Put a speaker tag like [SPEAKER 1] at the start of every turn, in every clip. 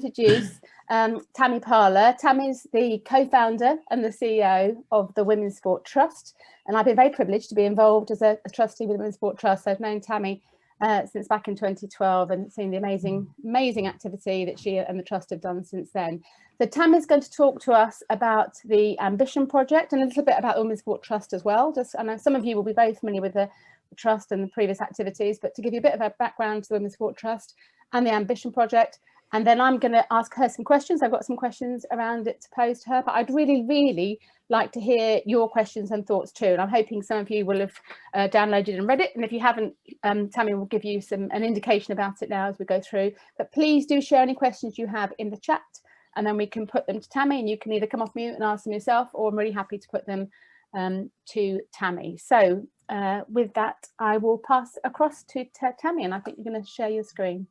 [SPEAKER 1] introduce Tammy Parler. Tammy's the co-founder and the CEO of the Women's Sport Trust, and I've been very privileged to be involved as a trustee with the Women's Sport Trust. I've known Tammy since back in 2012 and seen the amazing activity that she and the trust have done since then. So Tammy's going to talk to us about the Ambition Project and a little bit about the Women's Sport Trust as well. I know some of you will be very familiar with the trust and the previous activities, but to give you a bit of a background to the Women's Sport Trust and the Ambition Project. And then I'm going to ask her some questions. I've got some questions around it to pose to her, but I'd really like to hear your questions and thoughts too. And I'm hoping some of you will have downloaded and read it. And if you haven't, Tammy will give you an indication about it now as we go through. But please do share any questions you have in the chat, and then we can put them to Tammy, and you can either come off mute and ask them yourself, or I'm really happy to put them to Tammy. So with that, I will pass across to Tammy, and I think you're going to share your screen.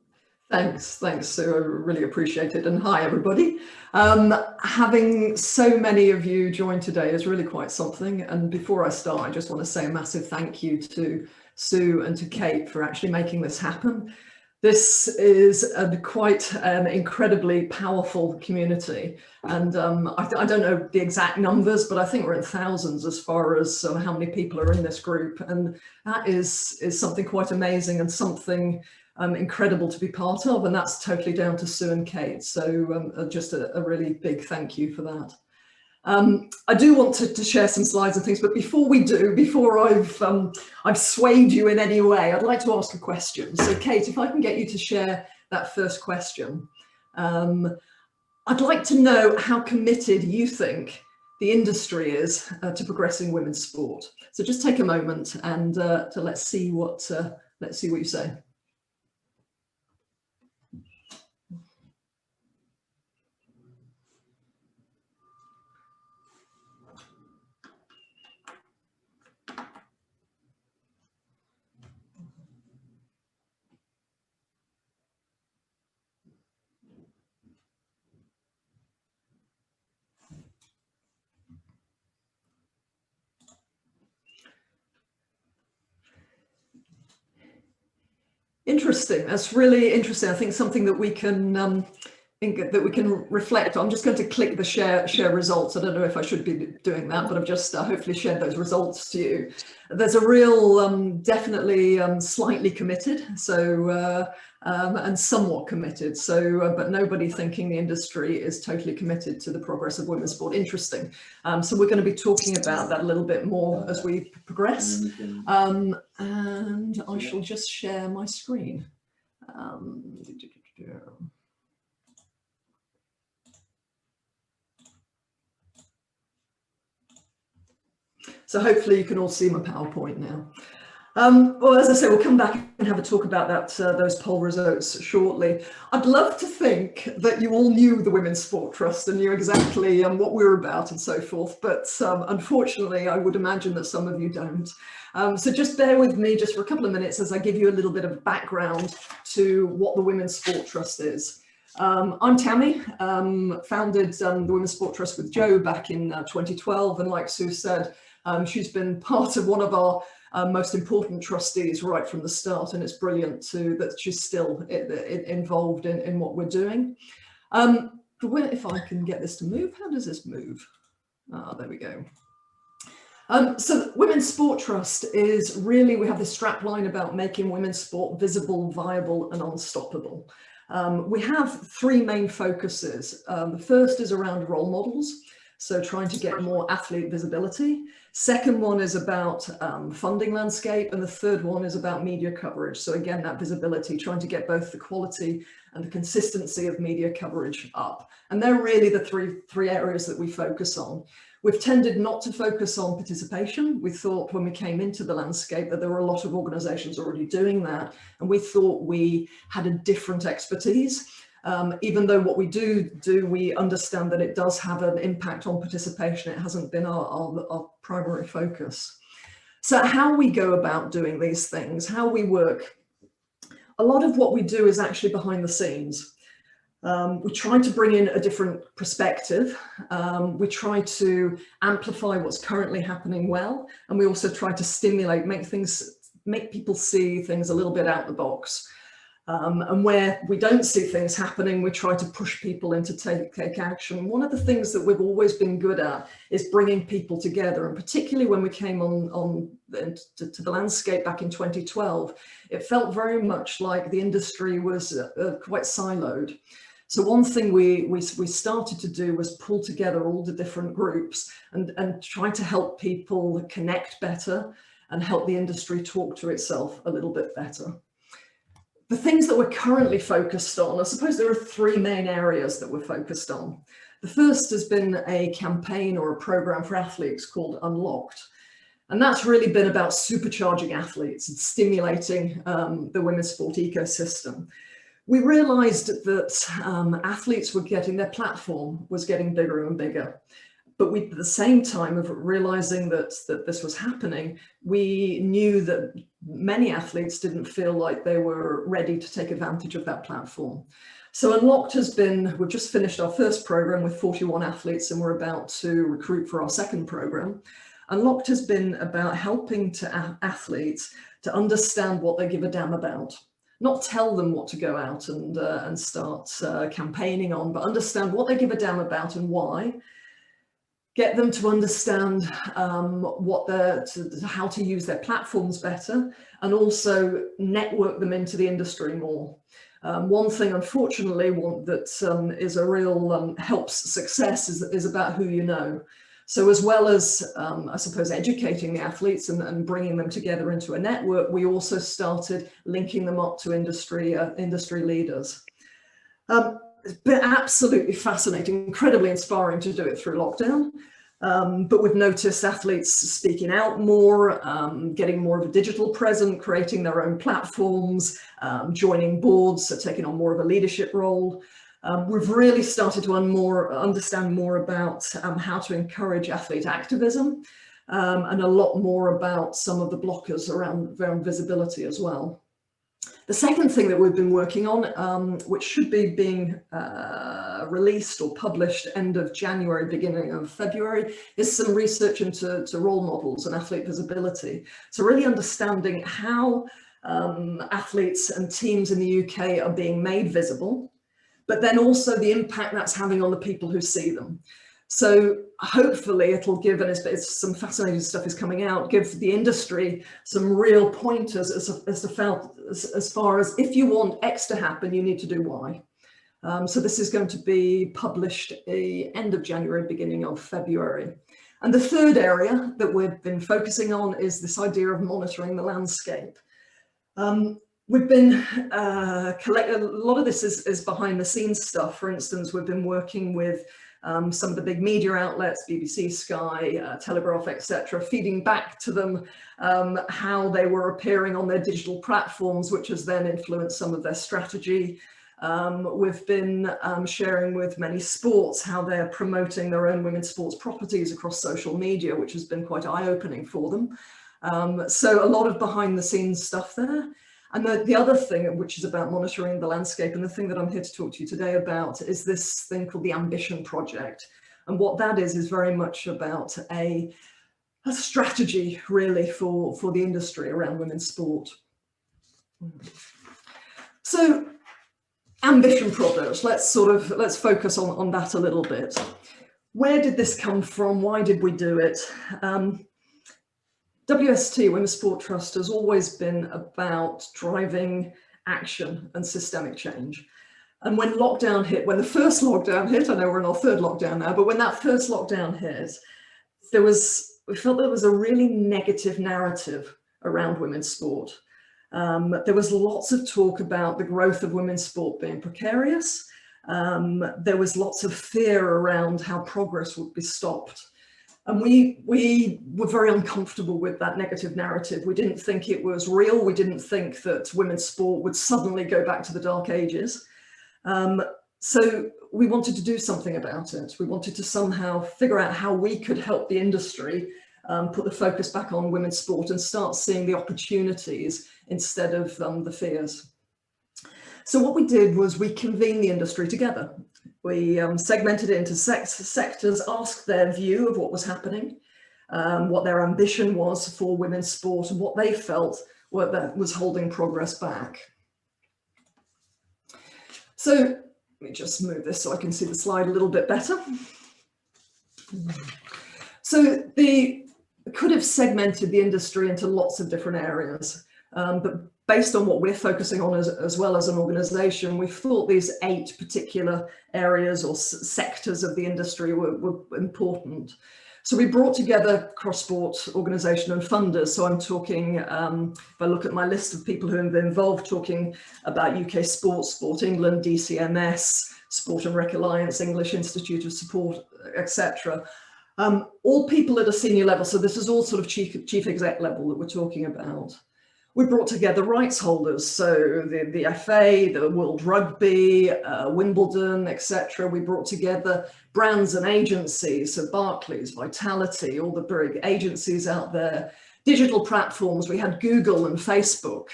[SPEAKER 2] Thanks, Sue. I really appreciate it. And hi, everybody. Having so many of you join today is really quite something. And before I start, I just want to say a massive thank you to Sue and to Kate for actually making this happen. This is quite an incredibly powerful community. And I don't know the exact numbers, but I think we're in thousands as far as how many people are in this group. And that is something quite amazing and something incredible to be part of, and that's totally down to Sue and Kate. So just a really big thank you for that. I do want to share some slides and things, but before we do, before I've swayed you in any way, I'd like to ask a question. So Kate, if I can get you to share that first question. I'd like to know how committed you think the industry is to progressing women's sport. So just take a moment and let's see what you say. Interesting. That's really interesting. I think something that we can reflect on. I'm just going to click the share results. I don't know if I should be doing that, but I've just hopefully shared those results to you. There's a real definitely slightly committed, so and somewhat committed. So but nobody thinking the industry is totally committed to the progress of women's sport. Interesting. So we're going to be talking about that a little bit more as we progress. And I shall just share my screen. So hopefully you can all see my PowerPoint now. Well, as I say, we'll come back and have a talk about those poll results shortly. I'd love to think that you all knew the Women's Sport Trust and knew exactly what we're about and so forth, but unfortunately, I would imagine that some of you don't. So just bear with me just for a couple of minutes as I give you a little bit of background to what the Women's Sport Trust is. I'm Tammy, founded the Women's Sport Trust with Jo back in 2012, and like Sue said, she's been part of one of our most important trustees right from the start, and it's brilliant that she's still involved in what we're doing. If I can get this to move, how does this move? There we go. So the Women's Sport Trust is really, we have this strapline about making women's sport visible, viable and unstoppable. We have three main focuses. The first is around role models, so trying to get more athlete visibility. Second one is about funding landscape, and the third one is about media coverage. So again, that visibility, trying to get both the quality and the consistency of media coverage up. And they're really the three areas that we focus on. We've tended not to focus on participation. We thought when we came into the landscape that there were a lot of organizations already doing that, and we thought we had a different expertise. Even though what we do, we understand that it does have an impact on participation. It hasn't been our primary focus. So how we go about doing these things, how we work, a lot of what we do is actually behind the scenes. We try to bring in a different perspective. We try to amplify what's currently happening well, and we also try to stimulate, make people see things a little bit out the box. And where we don't see things happening, we try to push people into take action. One of the things that we've always been good at is bringing people together, and particularly when we came to the landscape back in 2012, it felt very much like the industry was quite siloed. So one thing we started to do was pull together all the different groups and try to help people connect better and help the industry talk to itself a little bit better. The things that we're currently focused on, I suppose there are three main areas that we're focused on. The first has been a campaign or a program for athletes called Unlocked. And that's really been about supercharging athletes and stimulating the women's sport ecosystem. We realized that athletes were getting, their platform was getting bigger and bigger. But we, at the same time of realizing that this was happening, we knew that many athletes didn't feel like they were ready to take advantage of that platform. So Unlocked has been, we've just finished our first program with 41 athletes and we're about to recruit for our second program. Unlocked has been about helping athletes to understand what they give a damn about. Not tell them what to go out and start campaigning on, but understand what they give a damn about and why. Get them to understand how to use their platforms better, and also network them into the industry more. One thing, unfortunately, that is a real helps success is about who you know. So as well as, I suppose, educating the athletes and bringing them together into a network, we also started linking them up to industry leaders. It's been absolutely fascinating, incredibly inspiring to do it through lockdown. But we've noticed athletes speaking out more, getting more of a digital presence, creating their own platforms, joining boards, so taking on more of a leadership role. We've really started to understand more about how to encourage athlete activism, and a lot more about some of the blockers around visibility as well. The second thing that we've been working on, which should be being released or published end of January, beginning of February, is some research into role models and athlete visibility. So really understanding how athletes and teams in the UK are being made visible, but then also the impact that's having on the people who see them. So hopefully it'll give, and it's some fascinating stuff is coming out, give the industry some real pointers as far as if you want X to happen, you need to do Y. So this is going to be published the end of January, beginning of February. And the third area that we've been focusing on is this idea of monitoring the landscape. We've been collecting, a lot of this is behind the scenes stuff. For instance, we've been working with some of the big media outlets, BBC, Sky, Telegraph, etc., feeding back to them how they were appearing on their digital platforms, which has then influenced some of their strategy. We've been sharing with many sports how they're promoting their own women's sports properties across social media, which has been quite eye-opening for them. So a lot of behind the scenes stuff there. And the other thing, which is about monitoring the landscape, and the thing that I'm here to talk to you today about, is this thing called the Ambition Project. And what that is very much about a strategy, really, for the industry around women's sport. So, Ambition Project, let's focus on that a little bit. Where did this come from? Why did we do it? WST, Women's Sport Trust, has always been about driving action and systemic change. And when lockdown hit, when the first lockdown hit, I know we're in our third lockdown now, but when that first lockdown hit, we felt there was a really negative narrative around women's sport. There was lots of talk about the growth of women's sport being precarious. There was lots of fear around how progress would be stopped. And we were very uncomfortable with that negative narrative. We didn't think it was real. We didn't think that women's sport would suddenly go back to the dark ages. So we wanted to do something about it. We wanted to somehow figure out how we could help the industry put the focus back on women's sport and start seeing the opportunities instead of the fears. So what we did was we convened the industry together. We segmented it into sectors, asked their view of what was happening, what their ambition was for women's sport, and what they felt that was holding progress back. So let me just move this so I can see the slide a little bit better. So we could have segmented the industry into lots of different areas, but based on what we're focusing on as well as an organisation, we thought these 8 particular areas or sectors of the industry were important. So we brought together cross-sport organisation and funders. So I'm talking, if I look at my list of people who have been involved, talking about UK Sport, Sport England, DCMS, Sport and Rec Alliance, English Institute of Support, etc. All people at a senior level. So this is all sort of chief exec level that we're talking about. We brought together rights holders, so the FA, the World Rugby, Wimbledon, etc. We brought together brands and agencies, so Barclays, Vitality, all the big agencies out there, digital platforms. We had Google and Facebook.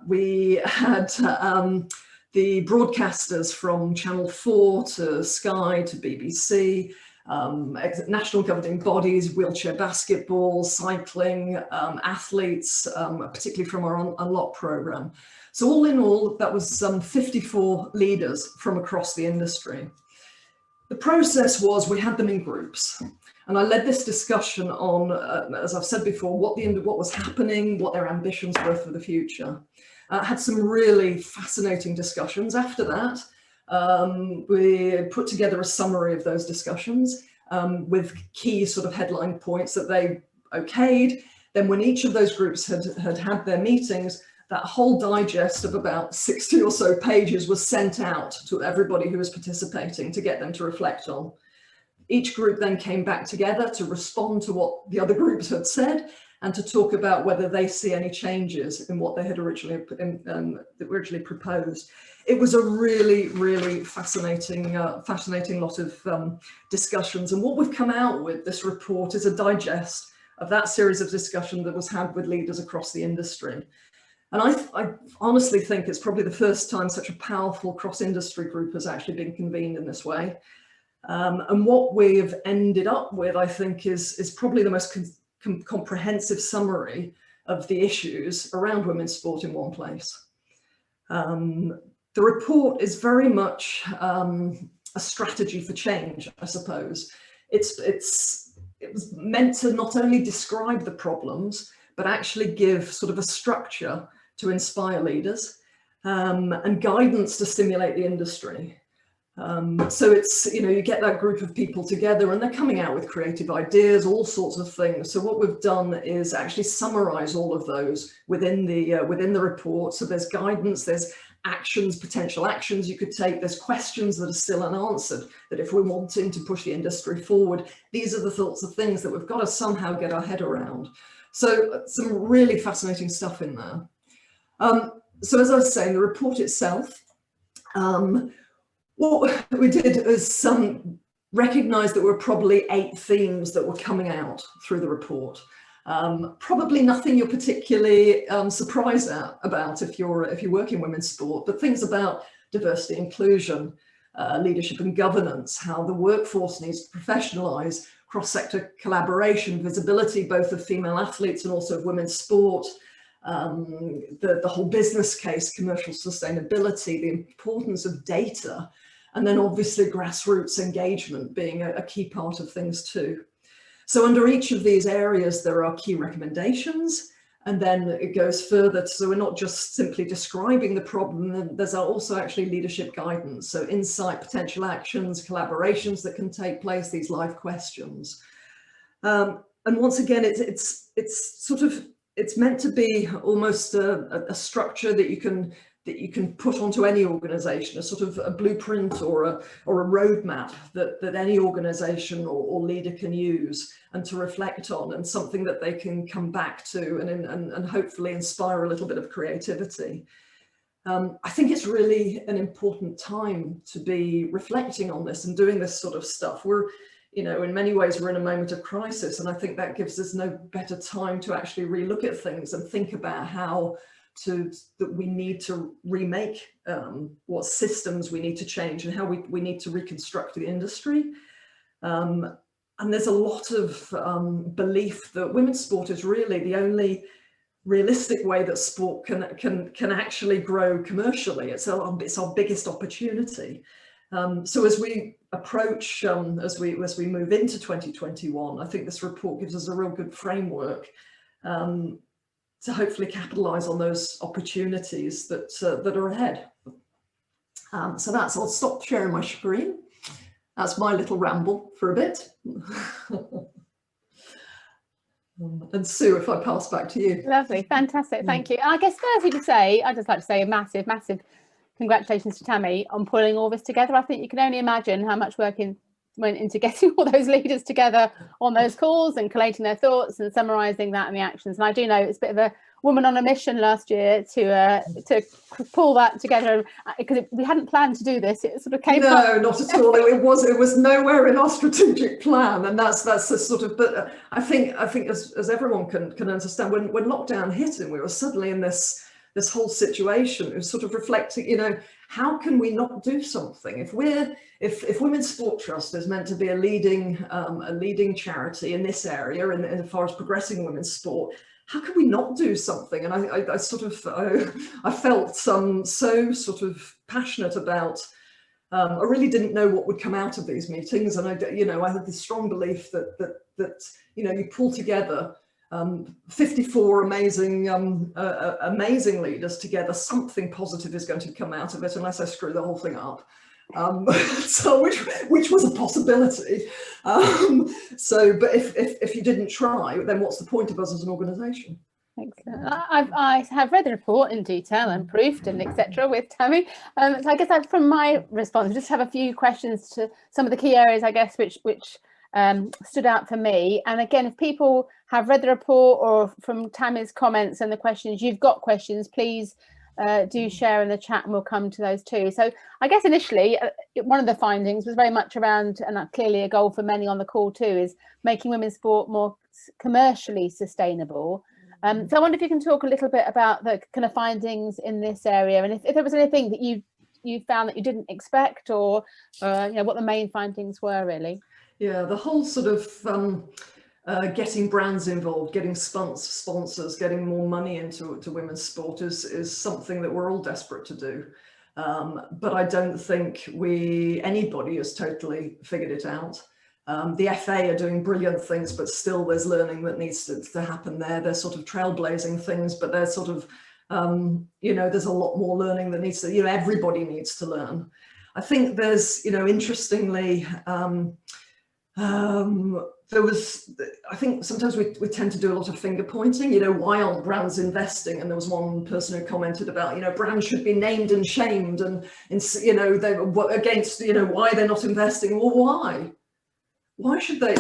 [SPEAKER 2] We had the broadcasters from Channel 4 to Sky to BBC. National governing bodies, wheelchair basketball, cycling, athletes, particularly from our Unlock programme. So all in all, that was 54 leaders from across the industry. The process was we had them in groups. And I led this discussion on, as I've said before, what was happening, what their ambitions were for the future. Had some really fascinating discussions after that. We put together a summary of those discussions with key sort of headline points that they okayed. Then when each of those groups had their meetings, that whole digest of about 60 or so pages was sent out to everybody who was participating to get them to reflect on. Each group then came back together to respond to what the other groups had said and to talk about whether they see any changes in what they had originally proposed. It was a really, really fascinating lot of discussions. And what we've come out with this report is a digest of that series of discussion that was had with leaders across the industry. And I honestly think it's probably the first time such a powerful cross-industry group has actually been convened in this way. And what we've ended up with, I think, is probably the most comprehensive summary of the issues around women's sport in one place. The report is very much a strategy for change, I suppose. It was meant to not only describe the problems, but actually give sort of a structure to inspire leaders and guidance to stimulate the industry. So it's, you get that group of people together and they're coming out with creative ideas, all sorts of things. So what we've done is actually summarize all of those within the report. So there's guidance, there's actions, potential actions you could take, there's questions that are still unanswered, that if we're wanting to push the industry forward, these are the sorts of things that we've got to somehow get our head around. So some really fascinating stuff in there. So as I was saying, the report itself, what we did is recognise that there were probably 8 themes that were coming out through the report. Probably nothing you're particularly surprised about if you work in women's sport, but things about diversity, inclusion, leadership and governance, how the workforce needs to professionalise, cross-sector collaboration, visibility both of female athletes and also of women's sport, the whole business case, commercial sustainability, the importance of data, and then obviously grassroots engagement being a key part of things too. So under each of these areas, there are key recommendations, and then it goes further. So we're not just simply describing the problem, there's also actually leadership guidance. So insight, potential actions, collaborations that can take place, these live questions. And once again, it's meant to be almost a structure that you can put onto any organization, a sort of a blueprint or a roadmap that any organization or leader can use and to reflect on, and something that they can come back to and hopefully inspire a little bit of creativity. I think it's really an important time to be reflecting on this and doing this sort of stuff. In many ways, we're in a moment of crisis, and I think that gives us no better time to actually relook at things and think about how that we need to remake what systems we need to change and how we need to reconstruct the industry. And there's a lot of belief that women's sport is really the only realistic way that sport can actually grow commercially. It's our biggest opportunity. So as we approach, as we move into 2021, I think this report gives us a real good framework to hopefully capitalise on those opportunities that are ahead. So I'll stop sharing my screen. That's my little ramble for a bit. And Sue, if I pass back to you.
[SPEAKER 1] Lovely, fantastic, thank you. And I guess firstly to say, I'd just like to say a massive congratulations to Tammy on pulling all this together. I think you can only imagine how much work went into getting all those leaders together on those calls and collating their thoughts and summarising that and the actions. And I do know it's a bit of a woman on a mission last year to pull that together, because we hadn't planned to do this. It sort of came up.
[SPEAKER 2] Not at all. It was nowhere in our strategic plan, and that's the sort of. But I think as everyone can understand, when lockdown hit and we were suddenly in this whole situation, it was sort of reflecting, how can we not do something? If Women's Sport Trust is meant to be a leading charity in this area, and as far as progressing women's sport, how can we not do something? And I felt so sort of passionate about. I really didn't know what would come out of these meetings, and I had this strong belief that you pull together 54 amazing leaders together, something positive is going to come out of it, unless I screw the whole thing up. So which was a possibility. But if you didn't try, then what's the point of us as an organisation?
[SPEAKER 1] Excellent. I have read the report in detail and proofed and etc. with Tammy. So I guess from my response, I just have a few questions to some of the key areas, I guess, which stood out for me. And again, if people have read the report or from Tammy's comments and the questions, you've got questions, please do share in the chat and we'll come to those too. So I guess initially one of the findings was very much around, and clearly a goal for many on the call too, is making women's sport more commercially sustainable. So I wonder if you can talk a little bit about the kind of findings in this area, and if there was anything that you found that you didn't expect, or what the main findings were really.
[SPEAKER 2] Yeah, the whole sort of getting brands involved, getting sponsors, getting more money into women's sport is something that we're all desperate to do. But I don't think anybody has totally figured it out. The FA are doing brilliant things, but still there's learning that needs to happen there. They're sort of trailblazing things, but they're sort of, there's a lot more learning that needs to, everybody needs to learn. I think there's, interestingly, I think sometimes we tend to do a lot of finger pointing, why aren't brands investing? And there was one person who commented about, brands should be named and shamed, and they were against, why they're not investing. Well, why should they,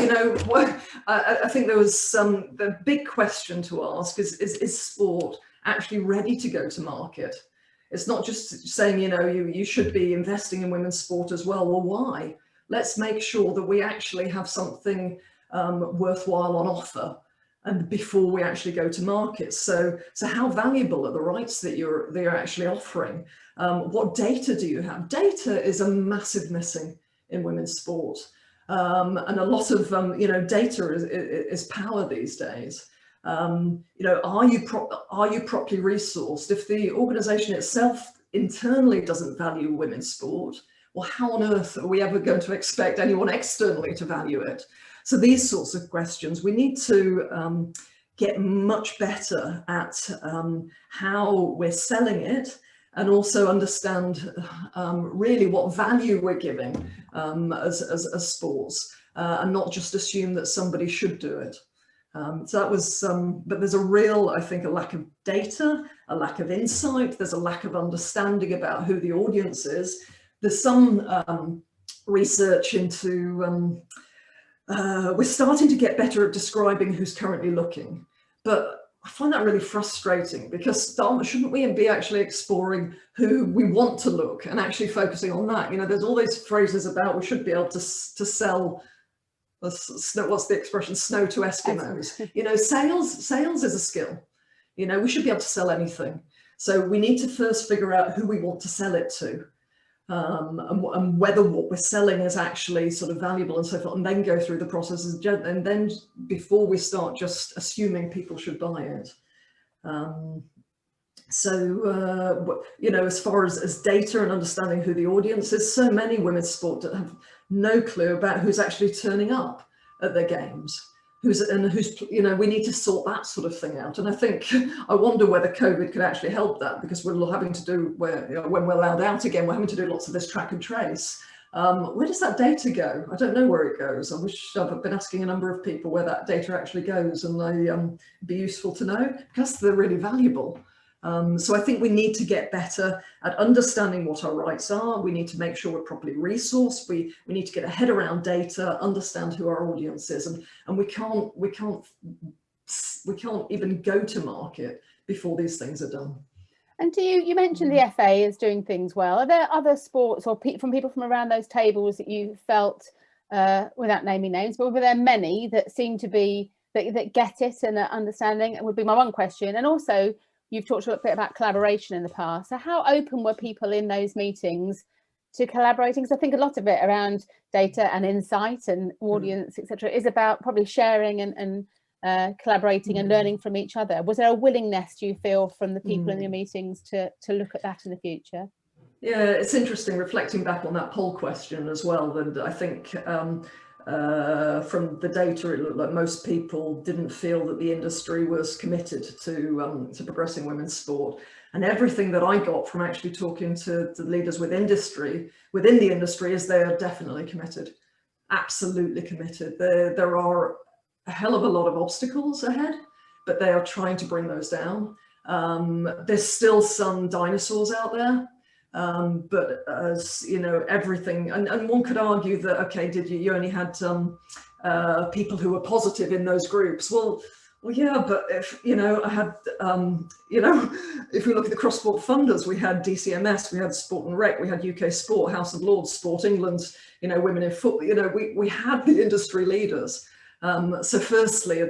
[SPEAKER 2] I think there was the big question to ask is sport actually ready to go to market? It's not just saying, you should be investing in women's sport as well. Well, why? Let's make sure that we actually have something worthwhile on offer, and before we actually go to market. So how valuable are the rights that you're actually offering? What data do you have? Data is a massive missing in women's sport, and a lot of data is power these days. Are you properly resourced? If the organisation itself internally doesn't value women's sport, well, how on earth are we ever going to expect anyone externally to value it? So these sorts of questions, we need to get much better at how we're selling it, and also understand really what value we're giving as sports, and not just assume that somebody should do it. So that was, but there's I think, a lack of data, a lack of insight, there's a lack of understanding about who the audience is. There's some research into, we're starting to get better at describing who's currently looking, but I find that really frustrating, because shouldn't we be actually exploring who we want to look and actually focusing on that? There's all these phrases about we should be able to sell, what's the expression, snow to Eskimos. Sales is a skill. We should be able to sell anything. So we need to first figure out who we want to sell it to. And whether what we're selling is actually sort of valuable and so forth, and then go through the processes, and then before we start just assuming people should buy it. You know, as far as data and understanding who the audience is, so many women's sport that have no clue about who's actually turning up at their games. Who's, you know, we need to sort that sort of thing out. And I think, I wonder whether COVID could actually help that, because we're having to do, you know, when we're allowed out again, we're having to do lots of this track and trace. Where does that data go? I don't know where it goes. I wish I've been asking a number of people where that data actually goes, and it'd be useful to know, because they're really valuable. So I think we need to get better at understanding what our rights are. We need to make sure we're properly resourced. We need to get a head around data, understand who our audience is, and we can't even go to market before these things are done.
[SPEAKER 1] And you mentioned the FA is doing things well. Are there other sports or from people from around those tables that you felt, without naming names, but were there many that seem to be that get it and are understanding? It would be my one question. And also, you've talked a little bit about collaboration in the past. So how open were people in those meetings to collaborating? Because I think a lot of it around data and insight and audience, etc., is about probably sharing and collaborating and learning from each other. Was there a willingness, do you feel, from the people in your meetings to look at that in the future?
[SPEAKER 2] Yeah, it's interesting reflecting back on that poll question as well. And I think from the data, it looked like most people didn't feel that the industry was committed to progressing women's sport. And everything that I got from actually talking to the leaders within the industry is they are definitely committed, absolutely committed. There are a hell of a lot of obstacles ahead, but they are trying to bring those down. There's still some dinosaurs out there. But as you know, everything, and one could argue that, okay, you only had people who were positive in those groups? Well, yeah, but if, you know, I had, you know, if we look at the cross-sport funders, we had DCMS, we had Sport and Rec, we had UK Sport, House of Lords, Sport England, you know, Women in Football, you know, we had the industry leaders. So firstly,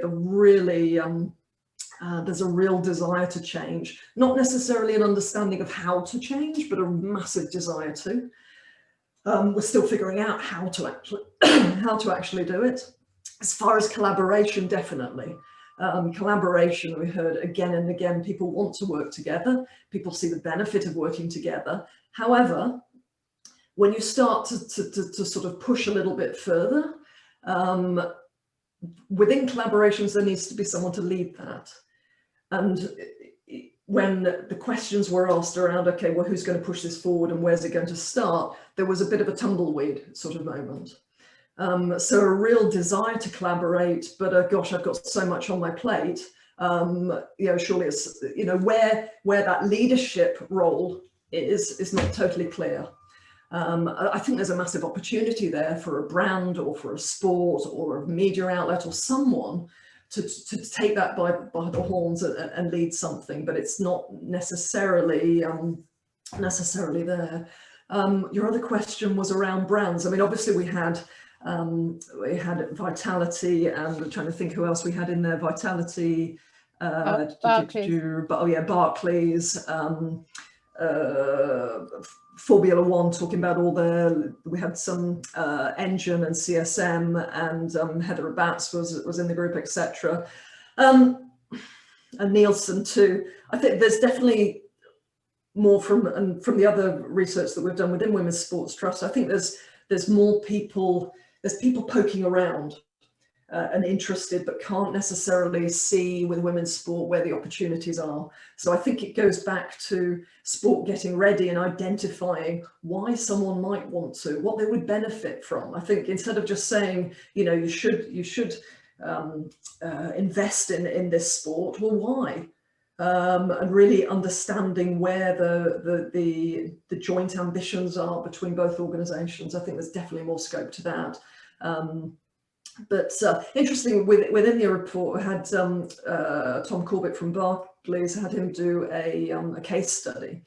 [SPEAKER 2] there's a real desire to change, not necessarily an understanding of how to change, but a massive desire to. We're still figuring out how to actually do it. As far as collaboration, definitely. Collaboration, we heard again and again, people want to work together. People see the benefit of working together. However, when you start to sort of push a little bit further, within collaborations, there needs to be someone to lead that. And when the questions were asked around, okay, well, who's going to push this forward and where's it going to start? There was a bit of a tumbleweed sort of moment. So a real desire to collaborate, but gosh, I've got so much on my plate. You know, surely it's, you know, where that leadership role is not totally clear. I think there's a massive opportunity there for a brand or for a sport or a media outlet or someone to take that by the horns and lead something, but it's not necessarily there. Your other question was around brands. I mean, obviously we had Vitality, and we're trying to think who else we had in there. Vitality,
[SPEAKER 1] Barclays.
[SPEAKER 2] Oh yeah, Barclays. Formula One, talking about we had some Engine and CSM, and Heather Batts was in the group, etc. And Nielsen too. I think there's definitely more from the other research that we've done within Women's Sports Trust. I think there's more people, there's people poking around and interested, but can't necessarily see with women's sport where the opportunities are. So I think it goes back to sport getting ready and identifying why someone might want to, what they would benefit from. I think instead of just saying, you know, you should invest in this sport, well, why? And really understanding where the joint ambitions are between both organisations. I think there's definitely more scope to that. But interesting, within the report, we had Tom Corbett from Barclays, had him do a case study,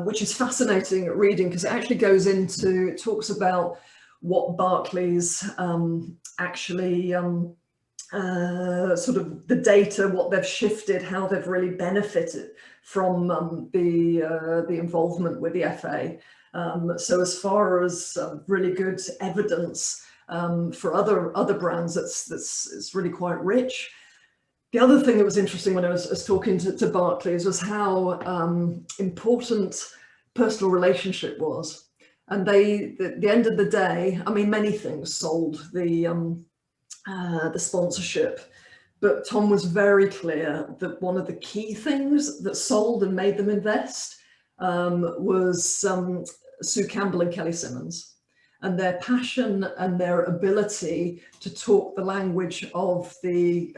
[SPEAKER 2] which is fascinating reading, because it actually it talks about what Barclays actually sort of the data, what they've shifted, how they've really benefited from the involvement with the FA. So as far as really good evidence for other brands, it's really quite rich. The other thing that was interesting when I was talking to Barclays was how important personal relationship was. And the end of the day, I mean, many things sold the sponsorship, but Tom was very clear that one of the key things that sold and made them invest was Sue Campbell and Kelly Simmons, and their passion and their ability to talk the language of the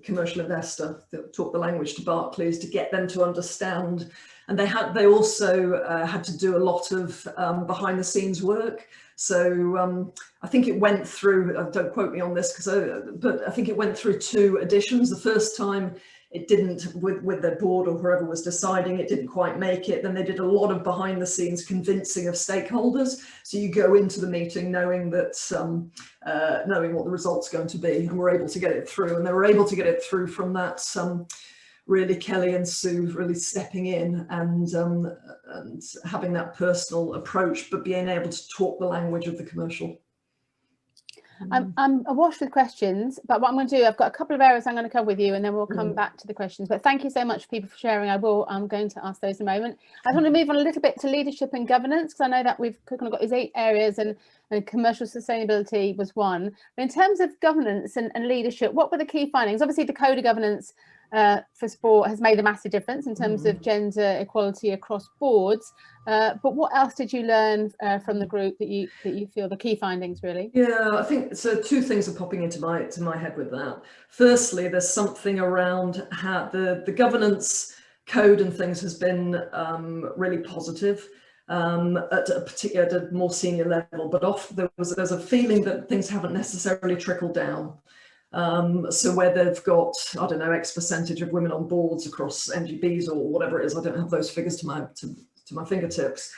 [SPEAKER 2] commercial investor, talk the language to Barclays, to get them to understand. And they also had to do a lot of behind the scenes work. So I think it went through, don't quote me on this, but I think it went through 2 editions. The first time it didn't, with their board or whoever was deciding, it didn't quite make it. Then they did a lot of behind the scenes convincing of stakeholders. So you go into the meeting knowing that, knowing what the result's going to be, and we're able to get it through. And they were able to get it through from that, really Kelly and Sue really stepping in and having that personal approach, but being able to talk the language of the commercial.
[SPEAKER 1] I'm awash with questions, but what I'm going to do, I've got a couple of areas I'm going to cover with you, and then we'll come back to the questions. But thank you so much, people, for sharing. I'm going to ask those in a moment. I want to move on a little bit to leadership and governance, because I know that we've kind of got these 8 areas, and commercial sustainability was one. But in terms of governance and leadership, what were the key findings? Obviously, the code of governance for sport has made a massive difference in terms of gender equality across boards. But what else did you learn from the group that you feel the key findings, really?
[SPEAKER 2] Yeah, I think so. 2 things are popping into my head with that. Firstly, there's something around how the governance code and things has been really positive at a more senior level, but often there's a feeling that things haven't necessarily trickled down. So where they've got, I don't know, X percentage of women on boards across NGBs or whatever it is, I don't have those figures to my fingertips.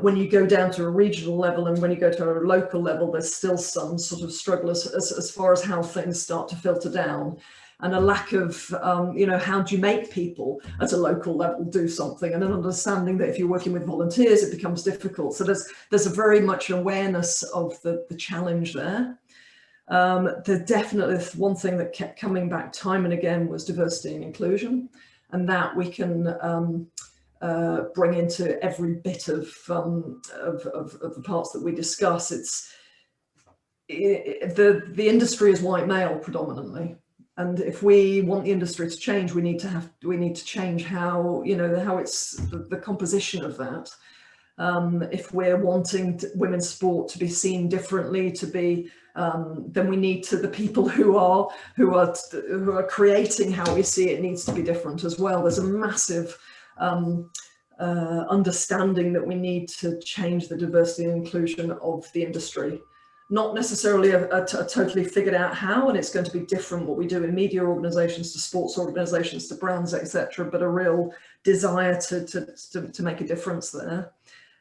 [SPEAKER 2] When you go down to a regional level and when you go to a local level, there's still some sort of struggle as far as how things start to filter down, and a lack of, how do you make people at a local level do something, and an understanding that if you're working with volunteers, it becomes difficult. So there's a very much awareness of the challenge there. There's definitely one thing that kept coming back time and again was diversity and inclusion, and that we can bring into every bit of the parts that we discuss. The industry is white male predominantly, and if we want the industry to change, we need to change how it's the composition of that. If we're wanting women's sport to be seen differently, to be then we need to, the people who are creating how we see it needs to be different as well. There's a massive understanding that we need to change the diversity and inclusion of the industry. Not necessarily a totally figured out how, and it's going to be different what we do in media organisations to sports organisations to brands, etc., but a real desire to make a difference there.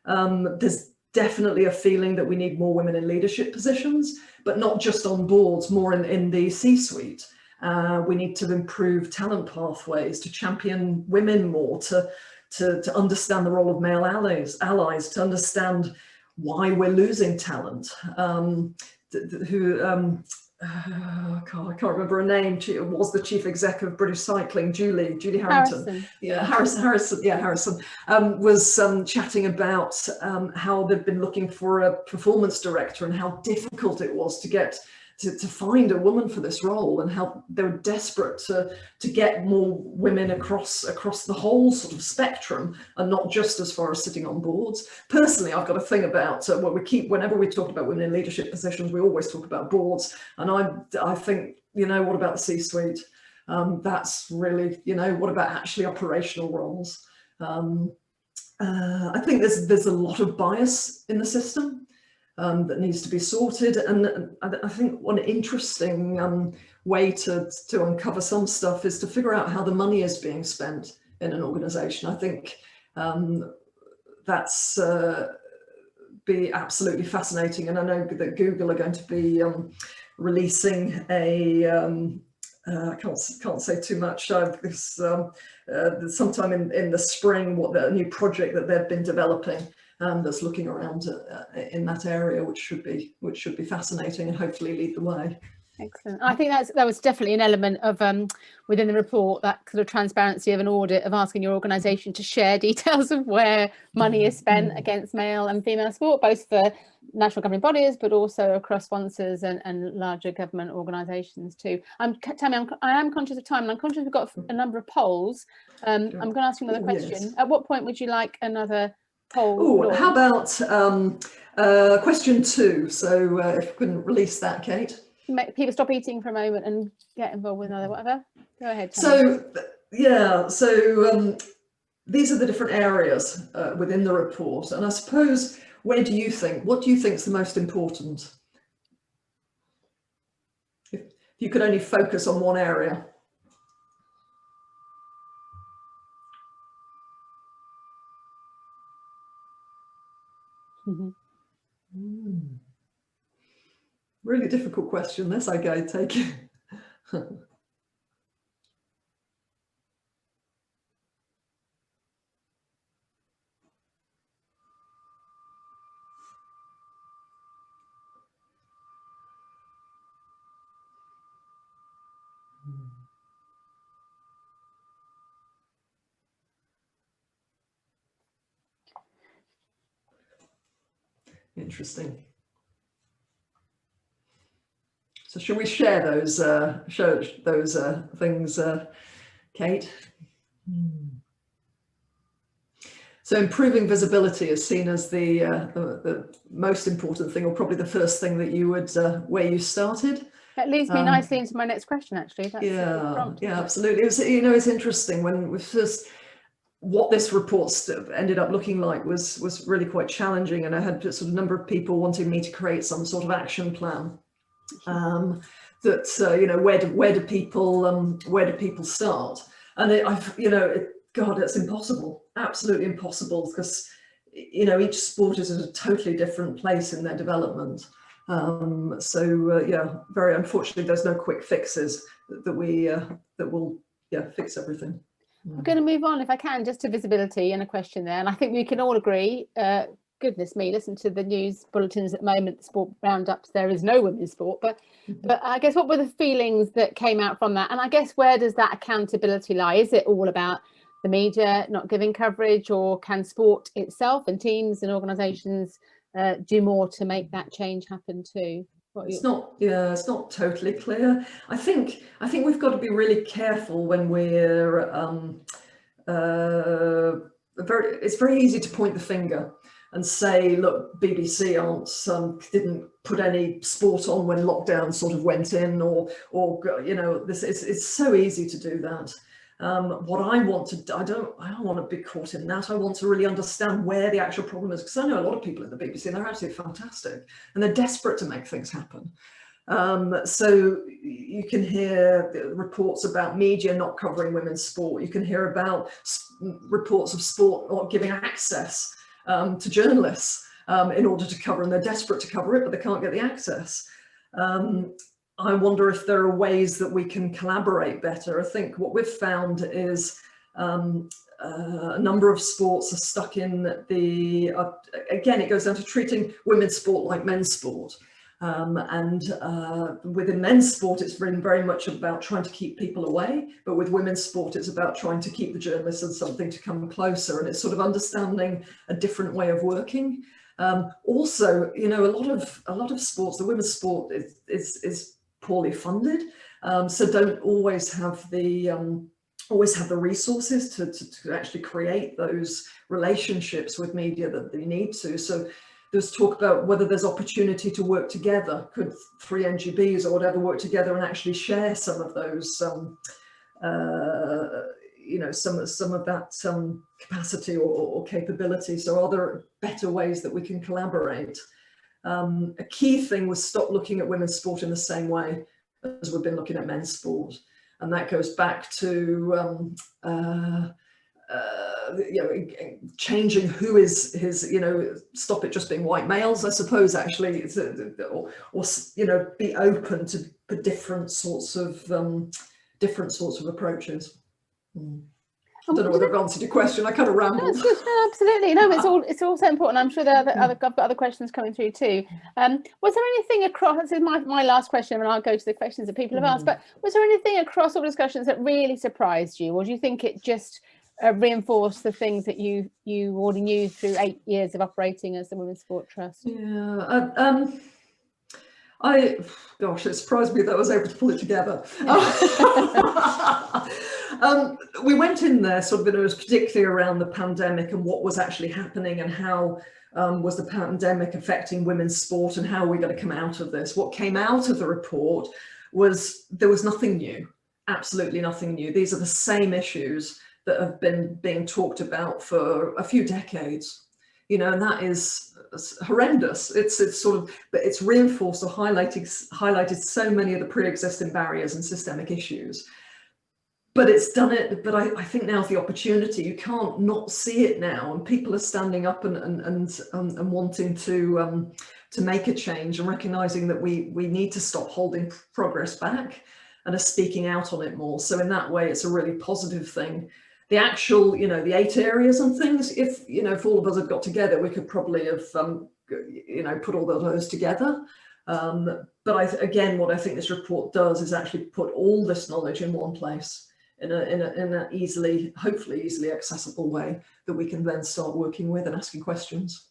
[SPEAKER 2] There's definitely a feeling that we need more women in leadership positions, but not just on boards, more in the C-suite. We need to improve talent pathways, to champion women more, to understand the role of male allies, to understand why we're losing talent. I can't remember her name. She was the chief exec of British Cycling, Julie Harrington. Harrison was chatting about how they've been looking for a performance director and how difficult it was to get to find a woman for this role, and how they were desperate to get more women across the whole sort of spectrum, and not just as far as sitting on boards. Personally, I've got a thing about whenever we talk about women in leadership positions, we always talk about boards, and I think, what about the C-suite? That's really, what about actually operational roles? I think there's a lot of bias in the system that needs to be sorted, and I think one interesting way to uncover some stuff is to figure out how the money is being spent in an organisation. I think that's be absolutely fascinating, and I know that Google are going to be releasing a I can't say too much. Sometime in the spring, a new project that they've been developing that's looking around in that area, which should be fascinating and hopefully lead the way.
[SPEAKER 1] Excellent. I think that was definitely an element of within the report, that sort of transparency of an audit, of asking your organisation to share details of where money is spent against male and female sport, both for national governing bodies, but also across sponsors and larger government organisations too. Tammy, I am conscious of time, and I'm conscious we've got a number of polls. I'm going to ask you another question.
[SPEAKER 2] Yes.
[SPEAKER 1] At what point would you like another poll?
[SPEAKER 2] Oh, how about question 2? So if you couldn't release that, Kate.
[SPEAKER 1] Make people stop eating for a moment and get involved with another whatever. Go ahead, Tammy.
[SPEAKER 2] So yeah, so these are the different areas within the report, and I suppose, what do you think is the most important? If you could only focus on one area. Really difficult question, this, I take it. Interesting. So shall we share those things, Kate? So improving visibility is seen as the most important thing, or probably the first thing that you would where you started.
[SPEAKER 1] That leads me nicely into my next question, actually. That's
[SPEAKER 2] yeah, absolutely. It was, it's interesting when we first, what this report ended up looking like was really quite challenging, and I had a sort of number of people wanting me to create some sort of action plan. That where do people start? And God, it's impossible, absolutely impossible, because each sport is at a totally different place in their development. Very unfortunately, there's no quick fixes that will fix everything.
[SPEAKER 1] I'm going to move on, if I can, just to visibility and a question there, and I think we can all agree. Goodness me, listen to the news bulletins at the moment, sport roundups, there is no women's sport, but I guess, what were the feelings that came out from that? And I guess, where does that accountability lie? Is it all about the media not giving coverage, or can sport itself and teams and organisations do more to make that change happen too?
[SPEAKER 2] It's not totally clear. I think we've got to be really careful when we're it's very easy to point the finger and say, look, BBC didn't put any sport on when lockdown sort of went in, or this. It's so easy to do that. What I want to, I don't want to be caught in that. I want to really understand where the actual problem is, because I know a lot of people at the BBC, and they're absolutely fantastic, and they're desperate to make things happen. So you can hear reports about media not covering women's sport. You can hear about reports of sport not giving access to journalists in order to cover, and they're desperate to cover it, but they can't get the access. I wonder if there are ways that we can collaborate better. I think what we've found is a number of sports are stuck in the, again, it goes down to treating women's sport like men's sport. Within men's sport, it's been very much about trying to keep people away, but with women's sport, it's about trying to keep the journalists and something to come closer, and it's sort of understanding a different way of working. Also, a lot of sports, the women's sport is poorly funded, so don't always have the resources to actually create those relationships with media that they need to. So there's talk about whether there's opportunity to work together. Could 3 NGBs or whatever work together and actually share some of those, some of that capacity or capability? So are there better ways that we can collaborate? A key thing was stop looking at women's sport in the same way as we've been looking at men's sport, and that goes back to changing who is his, stop it just being white males, I suppose, actually, or be open to different sorts of approaches. I don't know whether I've answered your question. I kind of rambled.
[SPEAKER 1] No, it's good. No, absolutely. No, it's all so important. I'm sure I've got other questions coming through too. Was there anything across, this is my last question, and I'll go to the questions that people have asked, but was there anything across all discussions that really surprised you, or do you think it just reinforced the things that you already knew through 8 years of operating as the Women's Sport Trust?
[SPEAKER 2] Yeah, gosh, it surprised me that I was able to pull it together. We went in there sort of, it was particularly around the pandemic and what was actually happening, and how was the pandemic affecting women's sport, and how are we going to come out of this. What came out of the report was there was nothing new, absolutely nothing new. These are the same issues that have been being talked about for a few decades, you know, and that is horrendous. It's sort of, but it's reinforced or highlighted so many of the pre-existing barriers and systemic issues. But it's done it. But I think now's the opportunity. You can't not see it now, and people are standing up and wanting to make a change, and recognizing that we need to stop holding progress back, and are speaking out on it more. So in that way, it's a really positive thing. The actual, you know, the 8 areas and things, if all of us had got together, we could probably have, put all those together. But again, what I think this report does is actually put all this knowledge in one place, in a hopefully easily accessible way that we can then start working with and asking questions.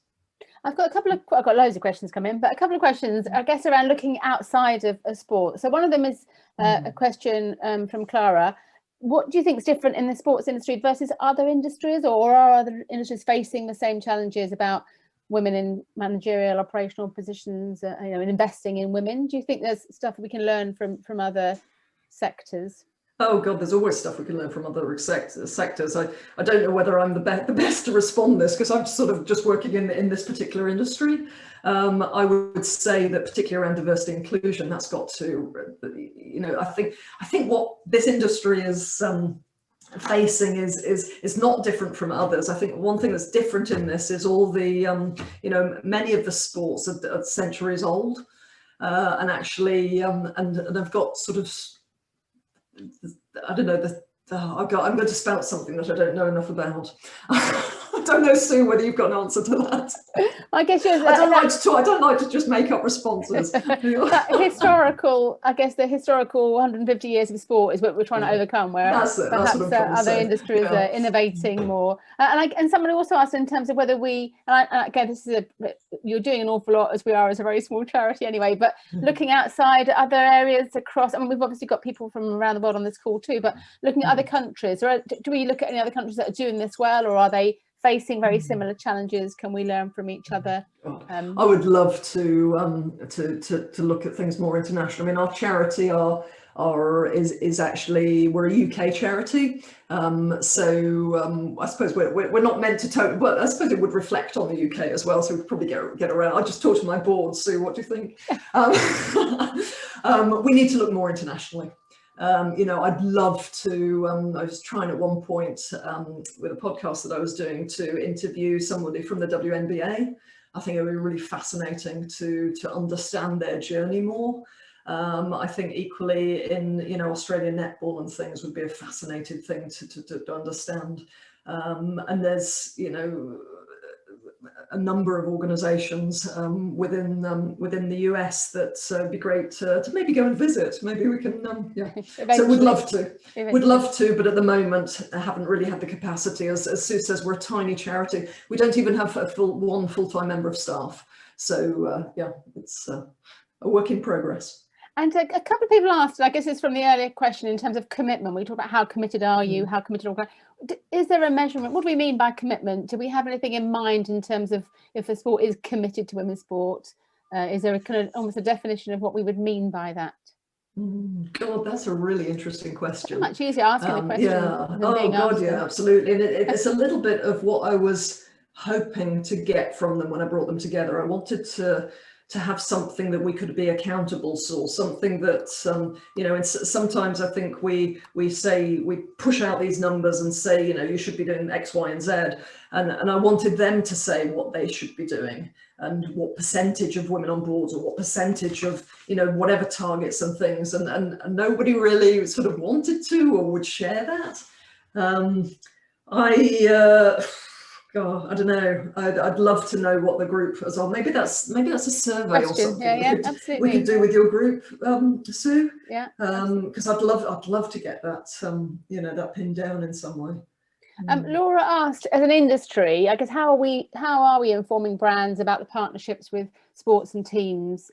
[SPEAKER 1] I've got loads of questions come in, but a couple of questions, I guess, around looking outside of sport. So one of them is a question from Clara. What do you think is different in the sports industry versus other industries, or are other industries facing the same challenges about women in managerial, operational positions, and investing in women? Do you think there's stuff we can learn from other sectors?
[SPEAKER 2] Oh God, there's always stuff we can learn from other sectors. I don't know whether I'm the best to respond to this, because I'm sort of just working in this particular industry. I would say that particularly around diversity and inclusion, that's got to, I think what this industry is facing is not different from others. I think one thing that's different in this is all the, many of the sports are centuries old, and actually, and I've got sort of, I don't know, I'm going to spout something that I don't know enough about. I don't know, Sue, whether you've got an answer to that.
[SPEAKER 1] I guess yes.
[SPEAKER 2] I don't like to just make up responses.
[SPEAKER 1] The historical 150 years of sport is what we're trying to overcome, where perhaps other industries are innovating more. And somebody also asked in terms of whether again, you're doing an awful lot, as we are as a very small charity anyway, but looking outside other areas across, I mean, we've obviously got people from around the world on this call too, but looking at other countries, or do we look at any other countries that are doing this well, or are they facing very similar challenges? Can we learn from each other?
[SPEAKER 2] I would love to look at things more international. I mean, our charity is actually, we're a UK charity, so I suppose we're not meant to but I suppose it would reflect on the UK as well, so we'd probably get around. I just talked to my board. Sue, what do you think? We need to look more internationally. I'd love to, I was trying at one point with a podcast that I was doing to interview somebody from the WNBA. I think it would be really fascinating to understand their journey more. I think equally in, Australian netball and things would be a fascinating thing to understand. And there's, a number of organisations within the US that would be great to maybe go and visit. Maybe we can, So we'd love to, but at the moment I haven't really had the capacity. As Sue says, we're a tiny charity. We don't even have one full-time member of staff. So it's a work in progress.
[SPEAKER 1] And a couple of people asked, I guess it's from the earlier question in terms of commitment. We talk about how committed are you, how committed are you? Is there a measurement? What do we mean by commitment? Do we have anything in mind in terms of if a sport is committed to women's sport? Is there a kind of almost a definition of what we would mean by that?
[SPEAKER 2] God, that's a really interesting question.
[SPEAKER 1] It's much easier asking the question than being asked.
[SPEAKER 2] Yeah, absolutely. And it's a little bit of what I was hoping to get from them when I brought them together. I wanted to have something that we could be accountable for, something that, and sometimes I think we push out these numbers and say, you should be doing X, Y, and Z. And I wanted them to say what they should be doing and what percentage of women on boards, or what percentage of, whatever targets and things. And nobody really sort of wanted to or would share that. God, I don't know. I'd love to know what the group as well. Maybe that's a survey or
[SPEAKER 1] Question.
[SPEAKER 2] something
[SPEAKER 1] Yeah,
[SPEAKER 2] we
[SPEAKER 1] absolutely.
[SPEAKER 2] could do with your group, Sue.
[SPEAKER 1] Yeah.
[SPEAKER 2] Because I'd love to get that that pinned down in some way.
[SPEAKER 1] Laura asked, as an industry, I guess, how are we informing brands about the partnerships with sports and teams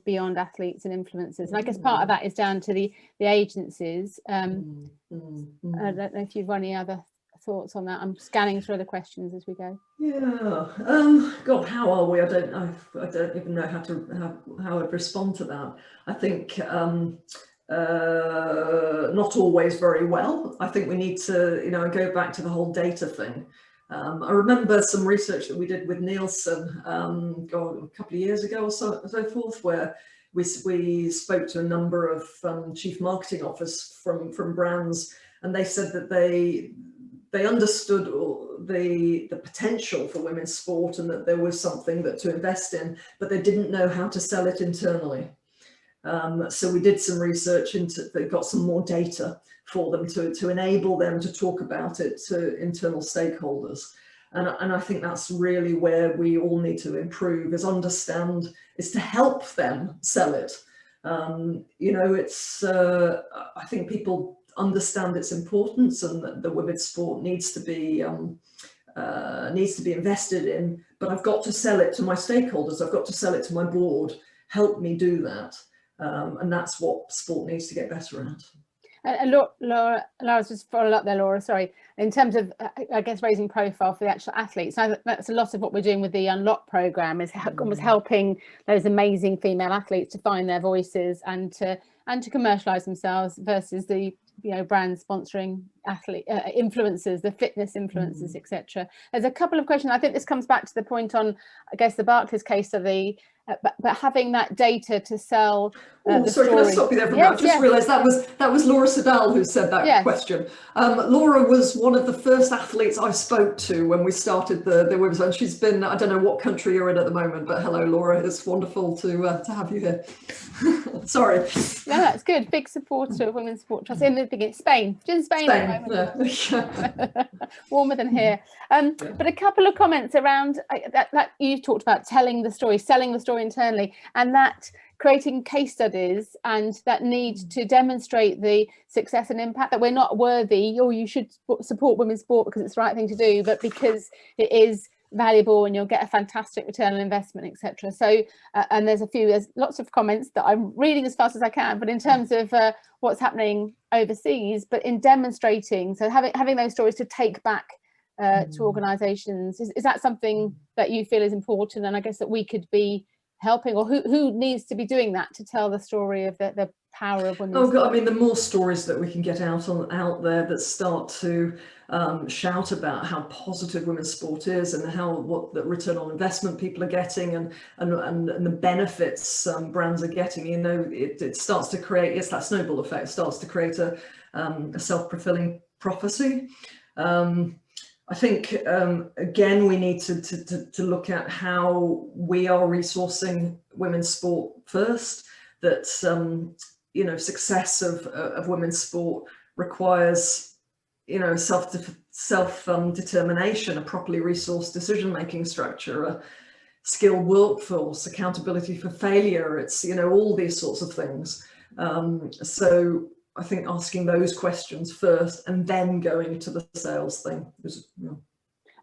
[SPEAKER 1] beyond athletes and influencers? And I guess part of that is down to the agencies. I don't know if you've got any other thoughts on that. I'm scanning through the questions as we go.
[SPEAKER 2] Yeah. God, how are we? I don't know. I don't even know how I'd respond to that. I think not always very well. I think we need to, go back to the whole data thing. I remember some research that we did with Nielsen, a couple of years ago or so forth, where we spoke to a number of chief marketing officers from brands, and they said that they understood the potential for women's sport and that there was something to invest in, but they didn't know how to sell it internally. So we did some research that got some more data for them to enable them to talk about it to internal stakeholders. And I think that's really where we all need to improve, is to help them sell it. I think people understand its importance and that the women's sport needs to be invested in, but I've got to sell it to my stakeholders. I've got to sell it to my board. Help me do that. And that's what sport needs to get better at.
[SPEAKER 1] And Laura, just follow up there, Laura, sorry. In terms of, I guess, raising profile for the actual athletes, now that's a lot of what we're doing with the Unlock programme, is almost helping those amazing female athletes to find their voices and to commercialise themselves, versus the brands sponsoring athlete influencers, the fitness influencers, etc. There's a couple of questions. I think this comes back to the point on, I guess, the Barclays case study. But having that data to sell the story.
[SPEAKER 2] Can I stop you there for a minute? I just realised that was Laura Siddall who said that question. Laura was one of the first athletes I spoke to when we started the women's, and she's been, I don't know what country you're in at the moment, but hello, Laura. It's wonderful to have you here. Sorry.
[SPEAKER 1] No, that's good. Big supporter of Women's Sport Trust in the beginning. Spain. She's in Spain at the moment. Warmer than here. But a couple of comments around that you talked about telling the story, selling the story internally, and that creating case studies and that need to demonstrate the success and impact, that we're not worthy or you should support women's sport because it's the right thing to do, but because it is valuable and you'll get a fantastic return on investment, etc. So and there's lots of comments that I'm reading as fast as I can, but in terms of what's happening overseas, but in demonstrating, so having those stories to take back to organizations, is that something that you feel is important, and I guess that we could be helping, or who needs to be doing that to tell the story of the power of women?
[SPEAKER 2] God, I mean, the more stories that we can get out there that start to shout about how positive women's sport is and what the return on investment people are getting and the benefits brands are getting, it starts to create, it's that snowball effect. It starts to create a self-fulfilling prophecy. I think, again, we need to look at how we are resourcing women's sport first, that, success of women's sport requires, self-determination, a properly resourced decision-making structure, a skilled workforce, accountability for failure. It's, all these sorts of things. So I think asking those questions first and then going to the sales thing is,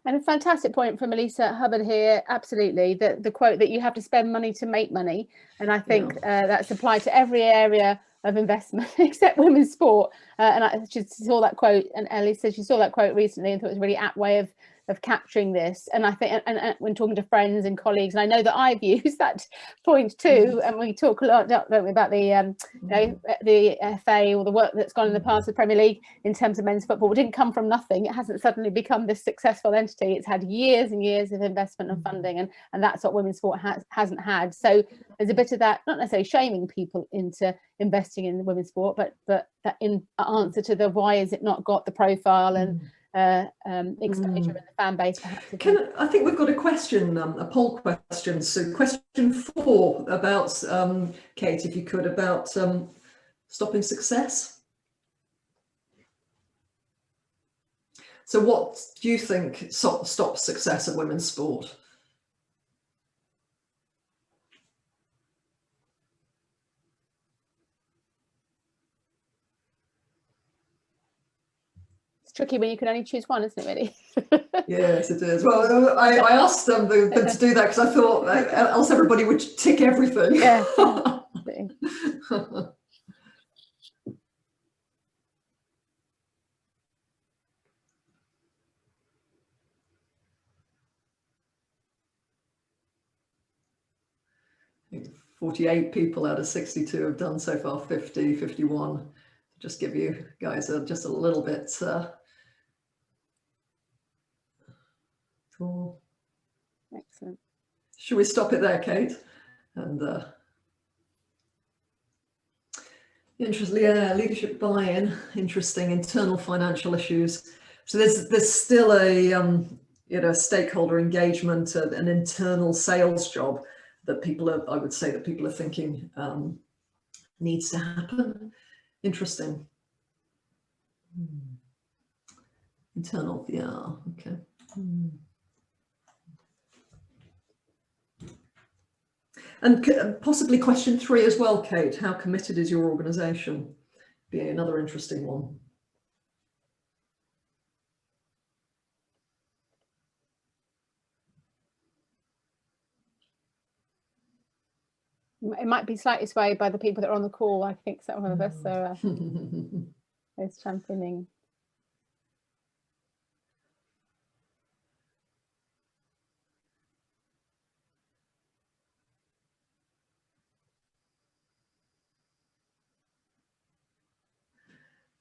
[SPEAKER 1] And a fantastic point from Elisa Hubbard here. Absolutely, the quote that you have to spend money to make money, and I think that's applied to every area of investment except women's sport. And I just saw that quote, and Ellie said she saw that quote recently and thought it was a really apt way of capturing this. And I think, and when talking to friends and colleagues, and I know that I've used that point too, and we talk a lot, don't we, about the the FA or the work that's gone in the past of the Premier League in terms of men's football. It didn't come from nothing. It hasn't suddenly become this successful entity. It's had years and years of investment and funding, and that's what women's sport hasn't had. So there's a bit of that, not necessarily shaming people into investing in women's sport, but that in answer to the why is it not got the profile and exposure in the fan base, perhaps.
[SPEAKER 2] I think we've got a question, a poll question. So question 4 about, Kate, if you could, about stopping success. So what do you think stops success of women's sport?
[SPEAKER 1] It's tricky when you can only choose one, isn't it, really?
[SPEAKER 2] Yes, it is. Well, I asked them to do that because I thought else everybody would tick everything.
[SPEAKER 1] Yeah.
[SPEAKER 2] 48 people out of 62 have done so far, 50, 51. Just give you guys just a little bit. Cool.
[SPEAKER 1] Excellent.
[SPEAKER 2] Should we stop it there, Kate? And interesting, yeah, leadership buy-in, interesting, internal financial issues. So there's still a stakeholder engagement, an internal sales job that people are, I would say that people are thinking needs to happen. Interesting. Internal, yeah, okay. And possibly question 3 as well, Kate. How committed is your organisation? Be another interesting one.
[SPEAKER 1] It might be slightly swayed by the people that are on the call. I think some of us are is championing.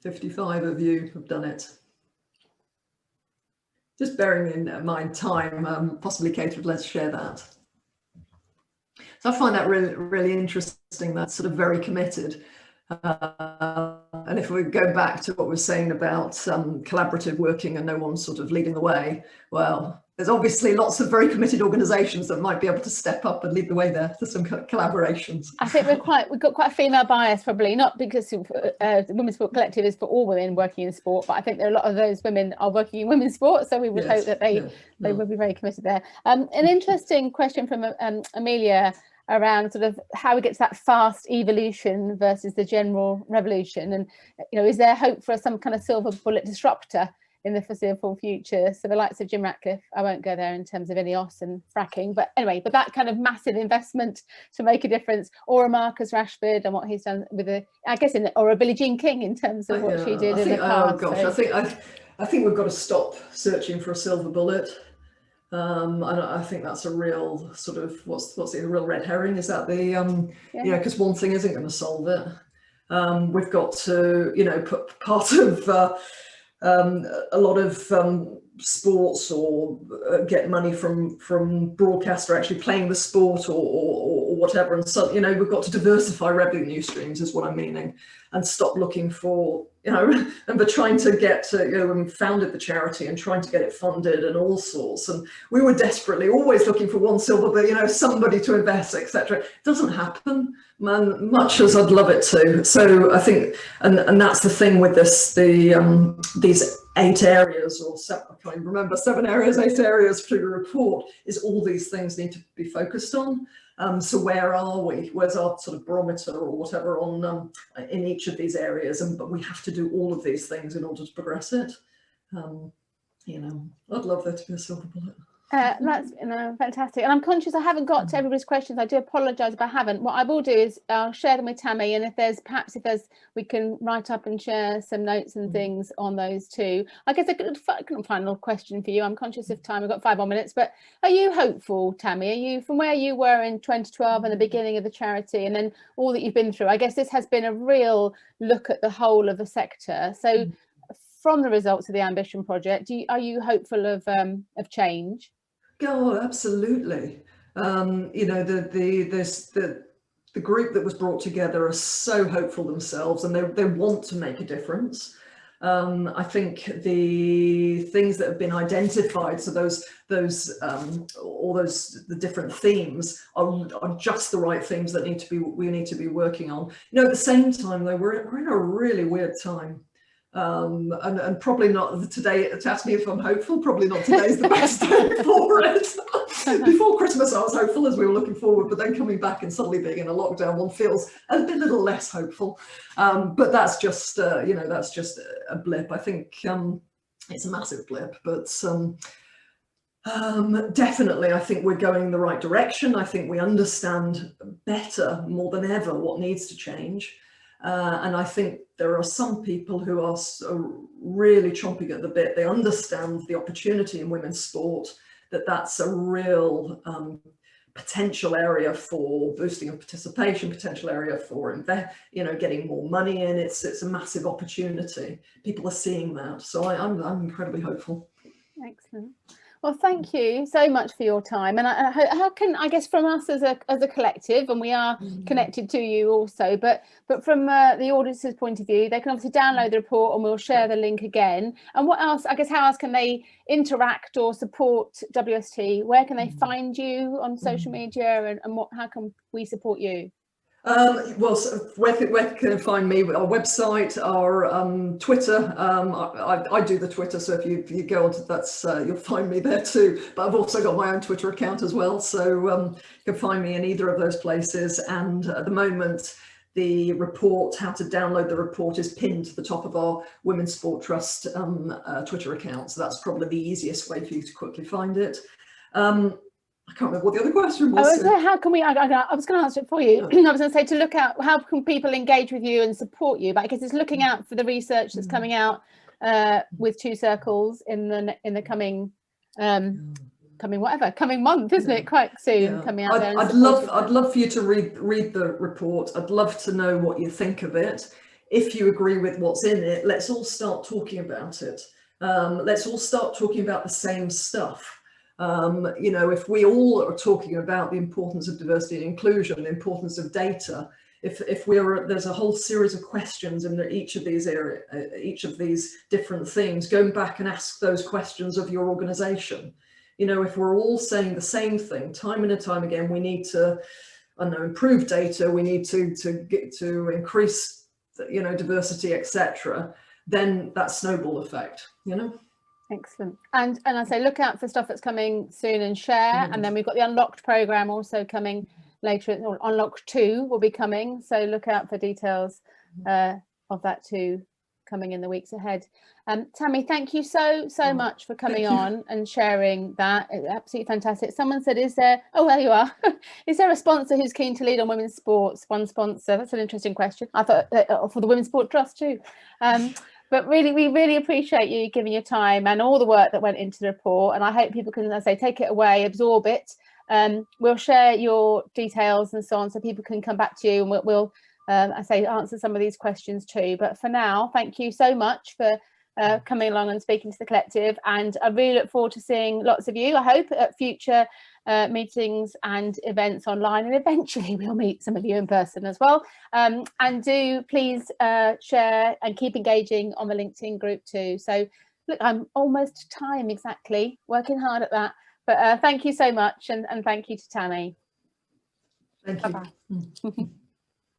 [SPEAKER 2] "55 of you have done it." Just bearing in mind time, possibly Kate would let's share that. So I find that really, really interesting. That's sort of very committed. And if we go back to what we're saying about collaborative working and no one sort of leading the way, well, there's obviously lots of very committed organisations that might be able to step up and lead the way there for some collaborations.
[SPEAKER 1] I think we've got quite a female bias, probably not because the Women's Sport Collective is for all women working in sport, but I think there are a lot of those women are working in women's sport, so we would hope that they will be very committed there. An interesting question from Amelia around sort of how we get to that fast evolution versus the general revolution, and is there hope for some kind of silver bullet disruptor in the foreseeable future? So the likes of Jim Ratcliffe, I won't go there in terms of INEOS and fracking, but anyway, but that kind of massive investment to make a difference, or a Marcus Rashford and what he's done with or a Billie Jean King in terms of what she did in the past.
[SPEAKER 2] Oh gosh, I think we've got to stop searching for a silver bullet. And I think that's a real sort of what's the real red herring? Is that the because one thing isn't going to solve it. We've got to put part of a lot of sports or get money from broadcaster actually playing the sport or whatever, and so we've got to diversify revenue streams is what I'm meaning, and stop looking for and but trying to get when we founded the charity and trying to get it funded and all sorts, and we were desperately always looking for one silver but somebody to invest, etc. It doesn't happen, man, much as I'd love it to. So I think and that's the thing with this, these 8 areas or 7, I can't even remember, 7 areas, 8 areas for your report, is all these things need to be focused on. So where are we? Where's our sort of barometer or whatever on in each of these areas? But we have to do all of these things in order to progress it. I'd love there to be a silver bullet.
[SPEAKER 1] That's fantastic, and I'm conscious I haven't got to everybody's questions. I do apologise if I haven't. What I will do is I'll share them with Tammy, and if there's we can write up and share some notes and things on those too. I guess a good final question for you. I'm conscious of time. We've got 5 more minutes, but are you hopeful, Tammy? Are you, from where you were in 2012 and the beginning of the charity, and then all that you've been through? I guess this has been a real look at the whole of the sector. So, from the results of the Ambition project, are you hopeful of change?
[SPEAKER 2] Oh, absolutely. The group that was brought together are so hopeful themselves, and they want to make a difference. I think the things that have been identified, so the different themes are just the right themes that we need to be working on. At the same time, though, we're in a really weird time. And probably not today. Ask me if I'm hopeful. Probably not today's the best day for it. Before Christmas, I was hopeful as we were looking forward, but then coming back and suddenly being in a lockdown, one feels a little less hopeful. But that's just, that's just a blip. I think it's a massive blip, but definitely, I think we're going in the right direction. I think we understand better, more than ever, what needs to change. And I think there are some people who are really chomping at the bit. They understand the opportunity in women's sport, that's a real potential area for boosting of participation, potential area for getting more money in. It's a massive opportunity. People are seeing that, so I'm incredibly hopeful.
[SPEAKER 1] Excellent. Well, thank you so much for your time. And how can, I guess, from us as a collective, and we are connected to you also, but from the audience's point of view, they can obviously download the report, and we'll share the link again. And what else, I guess, how else can they interact or support WST? Where can they find you on social media, and how can we support you?
[SPEAKER 2] Well, so where can you find me? Our website, our Twitter. I do the Twitter, so if you go onto that's you'll find me there too. But I've also got my own Twitter account as well, so you can find me in either of those places. And at the moment, the report, how to download the report, is pinned to the top of our Women's Sport Trust Twitter account. So that's probably the easiest way for you to quickly find it. I can't remember what the other question was.
[SPEAKER 1] So how can we, I was going to answer it for you. I was going to say to look out, how can people engage with you and support you? But I guess it's looking out for the research that's coming out with Two Circles in the coming month, isn't it? Quite soon, coming out there.
[SPEAKER 2] I'd love for you to read the report. I'd love to know what you think of it. If you agree with what's in it, let's all start talking about it. Let's all start talking about the same stuff. If we all are talking about the importance of diversity and inclusion, the importance of data, there's a whole series of questions in each of these different themes. Going back and ask those questions of your organization. If we're all saying the same thing time and time again, we need to, improve data, we need to increase, diversity, etc. Then that snowball effect,
[SPEAKER 1] Excellent. And I say look out for stuff that's coming soon and share. And then we've got the Unlocked programme also coming later. Unlocked 2 will be coming, so look out for details of that too coming in the weeks ahead. Tammy, thank you so much for coming on and sharing that. It's absolutely fantastic. Someone said, is there, oh, there you are. Is there a sponsor who's keen to lead on women's sports? One sponsor. That's an interesting question. I thought for the Women's Sport Trust too. But really, we really appreciate you giving your time and all the work that went into the report. And I hope people can, as I say, take it away, absorb it. We'll share your details and so on, so people can come back to you, and we'll answer some of these questions too. But for now, thank you so much for coming along and speaking to the collective. And I really look forward to seeing lots of you, I hope, at future meetings and events online, and eventually we'll meet some of you in person as well. And do please share and keep engaging on the LinkedIn group too. So look, I'm almost time exactly, working hard at that. But thank you so much, and thank you to Tammy.
[SPEAKER 2] Thank you.
[SPEAKER 1] Bye-bye.